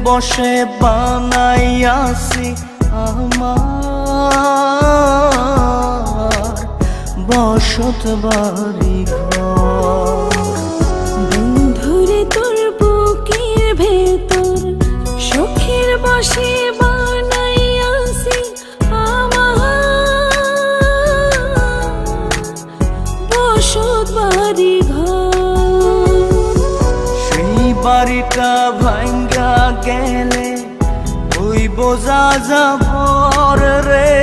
বসে বানাইয়াছি আমার বসত বাড়ি ঘর। বন্ধুরে তোর বুকের ভেতর সুখের বসে বানাইয়াছি আমার বসত বাড়ি ঘর। সেই বাড়িটা ভাঙ্গা গেলে ওই বোঝা যাবর রে,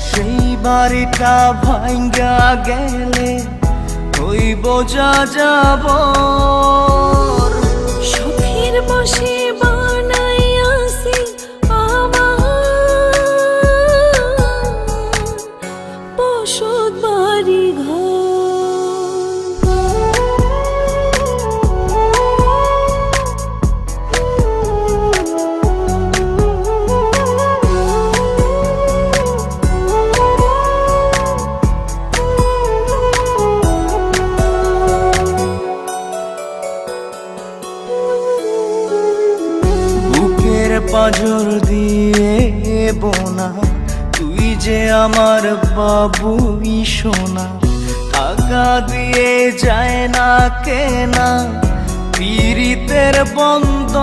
সেই বাড়িটা ভাঙ্গা গেলে ওই বোঝা যাবর। সুখের বসে বানাইয়াছি আমার বসত বাড়ি ঘর। পাঁজর দিয়ে বোনা তুই যে আমার বাবুই সোনা, টাকা দিয়ে যায় না কেনা পীড়িতের বন্ধ।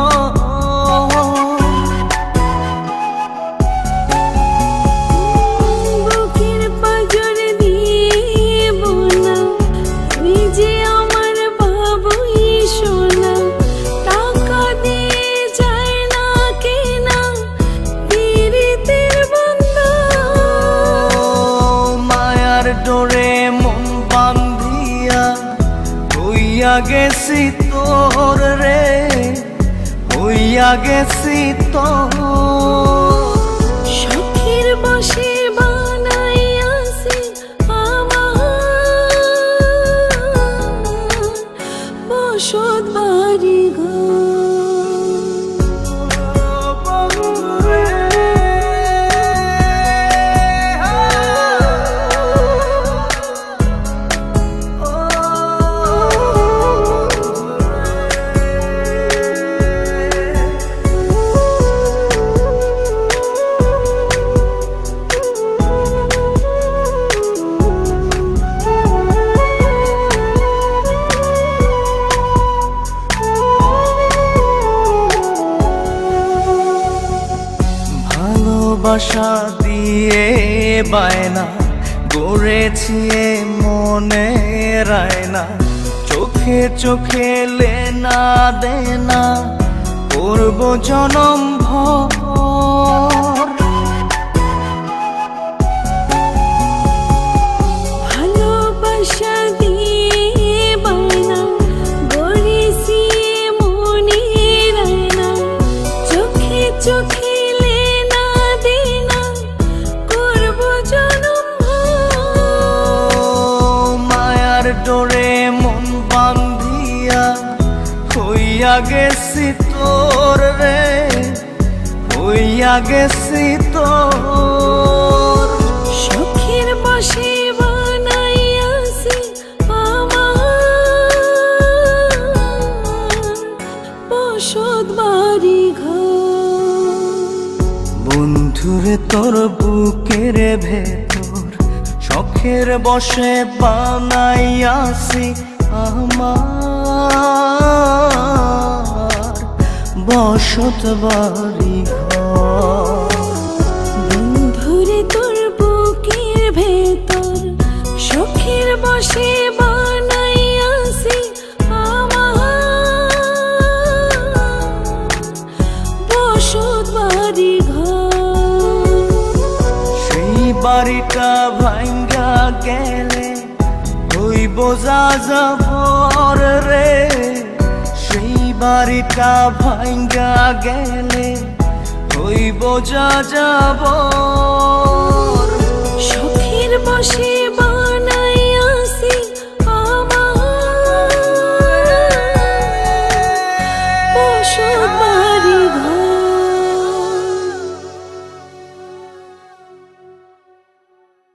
বুকের পাঁজর দিয়ে বোনা তুই যে আমার বাবুই সোনা, টাকা দিয়ে যায় না কেনা পীড়িতের বন্ধ। মায়ার ডোরে মন বান্ধিয়া হইয়া গেছি তোর রে, হইয়া গেছি তোর। সুখের বসে বানাইয়াছি আমার বসত বাড়ি ঘর। ভালোবাসা দিয়ে বায়না গড়েছি মনে রায়না, চোখে চোখে লেনা দেনা করব জনম ভর। ভালোবাসা দিয়ে বায়না গড়েছি মনে রায়না, চোখে চোখে লেনা দেনা করব জনম ভর। মায়ার ডোরে মন বান্ধিয়া হইয়া গেছি তোর রে, হইয়া গেছি তোর। সুখের বসে বানাইয়াছি আমার বসত বাড়ি ঘর। বন্ধুরে তোর বুকের ভেতর শখের বসে বানাইয়াছি আমার বসত বাড়ি ঘর। বন্ধুরে তোর বুকের ভেতর সুখের বসে বানাইয়াছি আমার বসত বাড়ি ঘর। সেই বাড়িটা ভাঙ্গা গেলে ওই বোঝা যাবর রে, সেই বাড়িটা ভাঙ্গা গেলে ওই বোঝা যাবর।